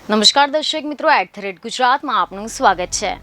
નમસ્કાર દર્શક મિત્રો, @ગુજરાતમાં આપનું સ્વાગત છે।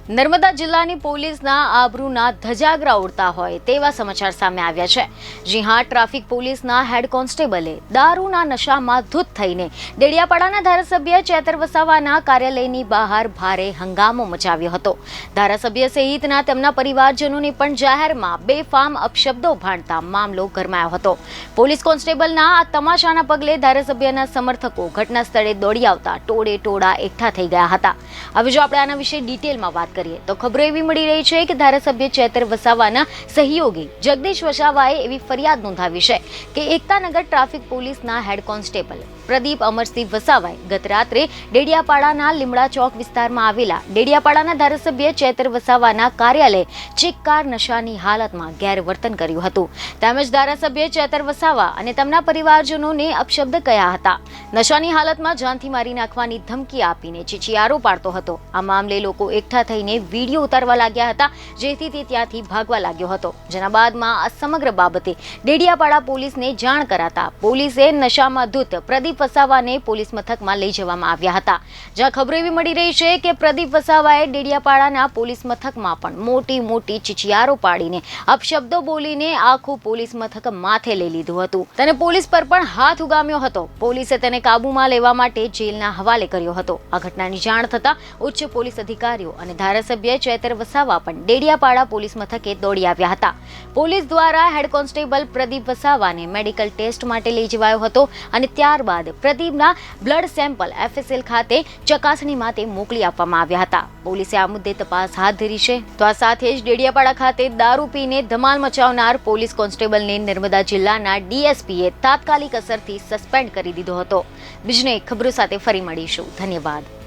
નર્મદા જિલ્લાની પોલીસના આબરૂના ધજાગરા ઉડતા હોય તેવા સમાચાર સામે આવ્યા છે। જી હા, ટ્રાફિક પોલીસના હેડ કોન્સ્ટેબલે દારૂના નશામાં ધૂત થઈને ડેડિયાપાડાના ધારાસભ્ય ચેતર વસાવાના કાર્યાલયની બહાર ભારે હંગામો મચાવ્યો હતો। ધારાસભ્ય સહિતના તેમના પરિવારજનોને પણ જાહેરમાં બેફામ અપશબ્દો ભાંડતા મામલો ગરમાયો હતો। પોલીસ કોન્સ્ટેબલના આ તમાશાના પગલે ધારાસભ્યના સમર્થકો ઘટના સ્થળે દોડી આવતા ટોળે ટોળા એકઠા થઈ ગયા હતા। હવે જો આપણે આના વિશે ડિટેલમાં વાત કરીએ તો ખબરો એવી મળી રહી છે કે ધારાસભ્ય ચેતર વસાવાના સહયોગી જગદીશ વસાવાએ એવી ફરિયાદ નોંધાવી છે કે એકતાનગર ટ્રાફિક પોલીસના હેડ કોન્સ્ટેબલ પ્રદીપ અમરસિંહ વસાવાએ ગત રાત્રે ડેડિયાપાડાના લીમડા ચોક વિસ્તારમાં આવેલા ડેડિયાપાડાના ધારાસભ્ય ચેતર વસાવાના કાર્યાલય ચિક્કાર નશાની હાલતમાં ગેરવર્તન કર્યું હતું। તેમજ ધારાસભ્ય ચેતર વસાવા અને તેમના પરિવારજનોને અપશબ્દ કહ્યા હતા। નશાની હાલતમાં જાનથી મારી નાખવાની ધમકી આપીને ચીચિયારો પાડતો હતો। આ મામલે લોકો એકઠા થઈને વિડીયો ઉતારવા લાગ્યા હતા, જેથી તે ત્યાંથી ભાગવા લાગ્યો હતો। જેના બાદમાં આ સમગ્ર બાબતે ડેડિયાપાડા પોલીસને જાણ કરાતા પોલીસે નશામાં ધૂત પ્રદીપ વસાવાને પોલીસ મથકમાં લઈ જવામાં આવ્યા હતા। જ્યાં ખબરો એવી મળી રહી છે કે પ્રદીપ વસાવાએ ડેડિયાપાડાના પોલીસ મથકમાં પણ મોટી ચીચિયારો પાડીને અપશબ્દો બોલીને આખું પોલીસ મથક માથે લઈ લીધું હતું। તેને પોલીસ પર પણ હાથ ઉગામ્યો હતો। પોલીસે તેને કાબૂમાં લેવા માટે જેલના હવાલે કર્યો હતો। આ ઘટનાની જાણ થતા ઉચ્ચ પોલીસ અધિકારીઓ અને ધારાસભ્ય ચેતર વસાવા પણ ડેડિયાપાડા પોલીસ મથકે દોડી આવ્યા હતા। પોલીસ દ્વારા હેડ કોન્સ્ટેબલ પ્રદીપ વસાવાને મેડિકલ ટેસ્ટ માટે લઈ જવાયો હતો અને ત્યારબાદ પ્રદીપના બ્લડ સેમ્પલ FSL ખાતે ચકાસણી માટે મોકલી આપવામાં આવ્યા હતા। પોલીસે આ મુદ્દે તપાસ હાથ ધરી છે। તો આ સાથે જ ડેડિયાપાડા ખાતે દારૂ પીને ધમાલ મચાવનાર પોલીસ કોન્સ્ટેબલને નર્મદા જિલ્લાના DSPએ તાત્કાલિક અસરથી સસ્પેન્ડ કરી દીધો હતો। બીજને ખબરો સાથે ફરી મળીશું। ધન્યવાદ।